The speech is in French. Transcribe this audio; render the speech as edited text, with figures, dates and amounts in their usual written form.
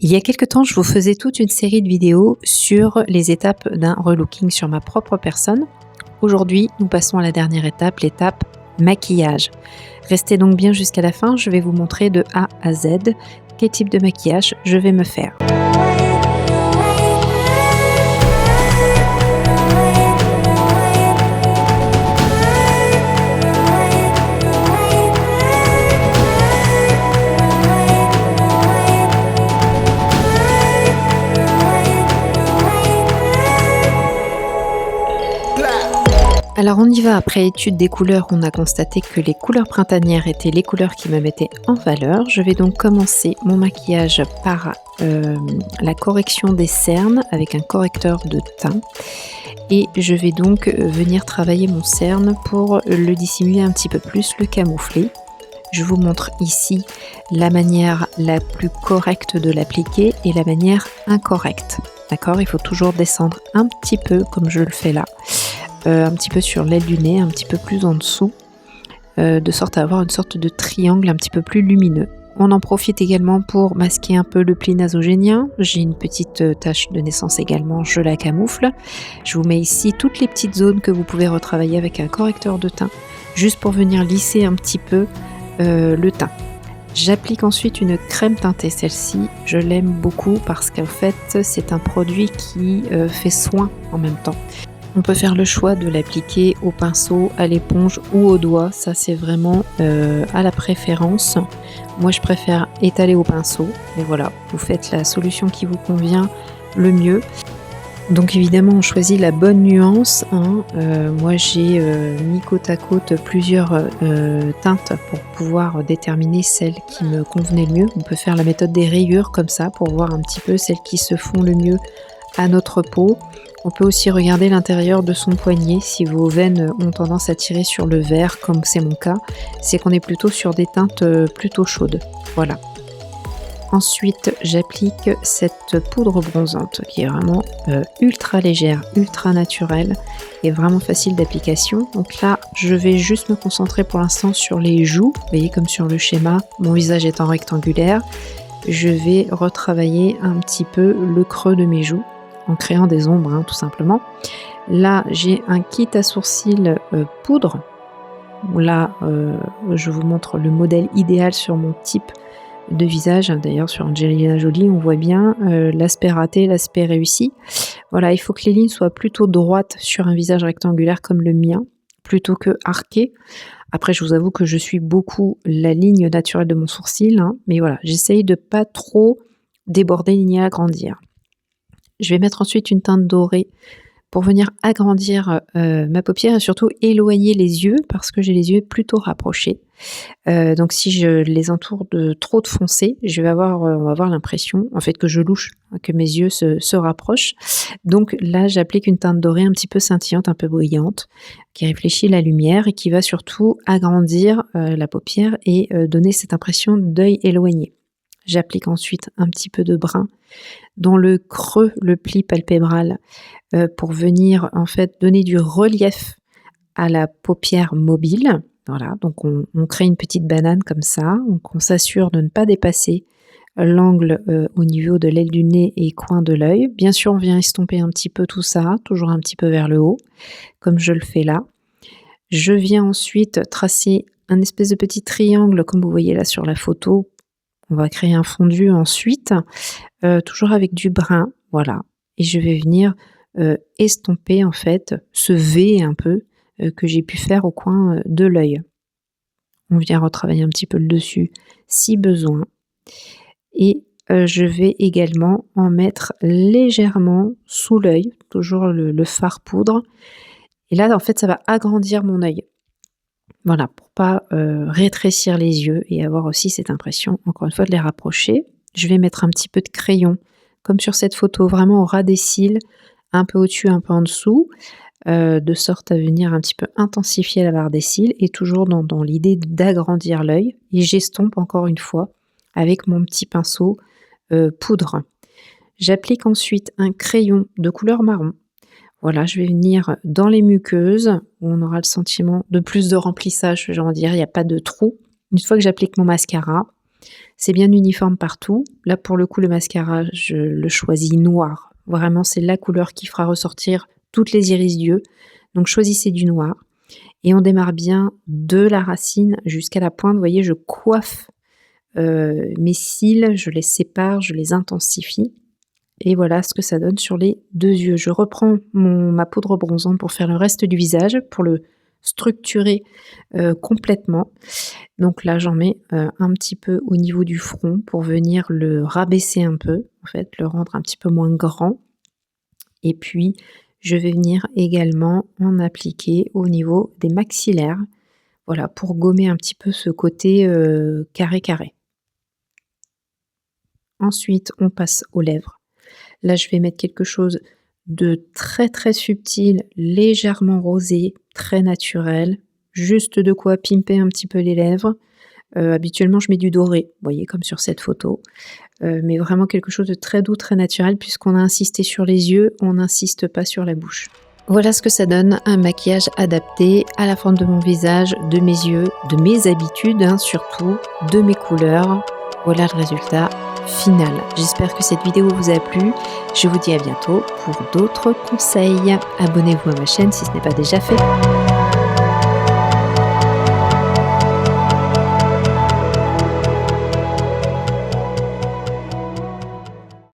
Il y a quelque temps, je vous faisais toute une série de vidéos sur les étapes d'un relooking sur ma propre personne. Aujourd'hui, nous passons à la dernière étape, l'étape maquillage. Restez donc bien jusqu'à la fin, je vais vous montrer de A à Z quel type de maquillage je vais me faire. Alors on y va, après étude des couleurs, on a constaté que les couleurs printanières étaient les couleurs qui me mettaient en valeur. Je vais donc commencer mon maquillage par la correction des cernes avec un correcteur de teint. Et je vais donc venir travailler mon cerne pour le dissimuler un petit peu plus, le camoufler. Je vous montre ici la manière la plus correcte de l'appliquer et la manière incorrecte. D'accord ? Il faut toujours descendre un petit peu comme je le fais là. Un petit peu sur l'aile du nez, un petit peu plus en dessous, de sorte à avoir une sorte de triangle un petit peu plus lumineux. On en profite également pour masquer un peu le pli nasogénien. J'ai une petite tache de naissance également, je la camoufle. Je vous mets ici toutes les petites zones que vous pouvez retravailler avec un correcteur de teint, juste pour venir lisser un petit peu le teint. J'applique ensuite une crème teintée, celle-ci je l'aime beaucoup parce qu'en fait c'est un produit qui fait soin en même temps. On peut faire le choix de l'appliquer au pinceau, à l'éponge ou au doigt, ça c'est vraiment à la préférence. Moi je préfère étaler au pinceau, mais voilà, vous faites la solution qui vous convient le mieux. Donc évidemment on choisit la bonne nuance, hein. Moi j'ai mis côte à côte plusieurs teintes pour pouvoir déterminer celle qui me convenait le mieux. On peut faire la méthode des rayures comme ça pour voir un petit peu celles qui se font le mieux à notre peau. On peut aussi regarder l'intérieur de son poignet si vos veines ont tendance à tirer sur le vert comme c'est mon cas, c'est qu'on est plutôt sur des teintes plutôt chaudes. Voilà. Ensuite j'applique cette poudre bronzante qui est vraiment ultra légère, ultra naturelle et vraiment facile d'application. Donc là je vais juste me concentrer pour l'instant sur les joues, vous voyez comme sur le schéma, mon visage étant rectangulaire. Je vais retravailler un petit peu le creux de mes joues en créant des ombres, hein, tout simplement. Là j'ai un kit à sourcils poudre. Là je vous montre le modèle idéal sur mon type de visage. D'ailleurs sur Angelina Jolie on voit bien l'aspect raté, l'aspect réussi. Voilà, il faut que les lignes soient plutôt droites sur un visage rectangulaire comme le mien, plutôt que arquées. Après je vous avoue que je suis beaucoup la ligne naturelle de mon sourcil, hein, mais voilà, j'essaye de pas trop déborder ni agrandir. Je vais mettre ensuite une teinte dorée pour venir agrandir ma paupière et surtout éloigner les yeux parce que j'ai les yeux plutôt rapprochés. Donc si je les entoure de trop de foncé, on va avoir l'impression en fait que je louche, que mes yeux se rapprochent. Donc là j'applique une teinte dorée un petit peu scintillante, un peu brillante, qui réfléchit la lumière et qui va surtout agrandir la paupière et donner cette impression d'œil éloigné. J'applique ensuite un petit peu de brun dans le creux, le pli palpébral, pour venir en fait donner du relief à la paupière mobile. Voilà, donc on crée une petite banane comme ça, donc on s'assure de ne pas dépasser l'angle au niveau de l'aile du nez et coin de l'œil. Bien sûr on vient estomper un petit peu tout ça, toujours un petit peu vers le haut, comme je le fais là. Je viens ensuite tracer un espèce de petit triangle comme vous voyez là sur la photo. On va créer un fondu ensuite, toujours avec du brun, voilà. Et je vais venir estomper en fait ce V un peu que j'ai pu faire au coin de l'œil. On vient retravailler un petit peu le dessus si besoin. Et je vais également en mettre légèrement sous l'œil, toujours le fard poudre. Et là en fait ça va agrandir mon œil. Voilà, pour pas rétrécir les yeux et avoir aussi cette impression, encore une fois, de les rapprocher. Je vais mettre un petit peu de crayon, comme sur cette photo, vraiment au ras des cils, un peu au-dessus, un peu en dessous, de sorte à venir un petit peu intensifier la barre des cils et toujours dans l'idée d'agrandir l'œil. Et j'estompe encore une fois avec mon petit pinceau poudre. J'applique ensuite un crayon de couleur marron. Voilà, je vais venir dans les muqueuses où on aura le sentiment de plus de remplissage, j'ai envie de dire, il n'y a pas de trou. Une fois que j'applique mon mascara, C'est bien uniforme partout. Là, pour le coup, le mascara, je le choisis noir. Vraiment, c'est la couleur qui fera ressortir toutes les iris d'yeux. Donc choisissez du noir et on démarre bien de la racine jusqu'à la pointe. Vous voyez, je coiffe, mes cils, je les sépare, je les intensifie et voilà ce que ça donne sur les 2 yeux. Je reprends ma poudre bronzante pour faire le reste du visage, pour le structurer, complètement. Donc là, j'en mets, un petit peu au niveau du front pour venir le rabaisser un peu, en fait, le rendre un petit peu moins grand et puis je vais venir également en appliquer au niveau des maxillaires, voilà, pour gommer un petit peu ce côté, carré, carré. Ensuite, on passe aux lèvres. Là, je vais mettre quelque chose de très, très subtil, légèrement rosé, très naturel, juste de quoi pimper un petit peu les lèvres. Habituellement, je mets du doré, vous voyez, comme sur cette photo, mais vraiment quelque chose de très doux, très naturel puisqu'on a insisté sur les yeux, on n'insiste pas sur la bouche. Voilà ce que ça donne, un maquillage adapté à la forme de mon visage, de mes yeux, de mes habitudes, hein, surtout, de mes couleurs. Voilà le résultat final. J'espère que cette vidéo vous a plu. Je vous dis à bientôt pour d'autres conseils. Abonnez-vous à ma chaîne si ce n'est pas déjà fait.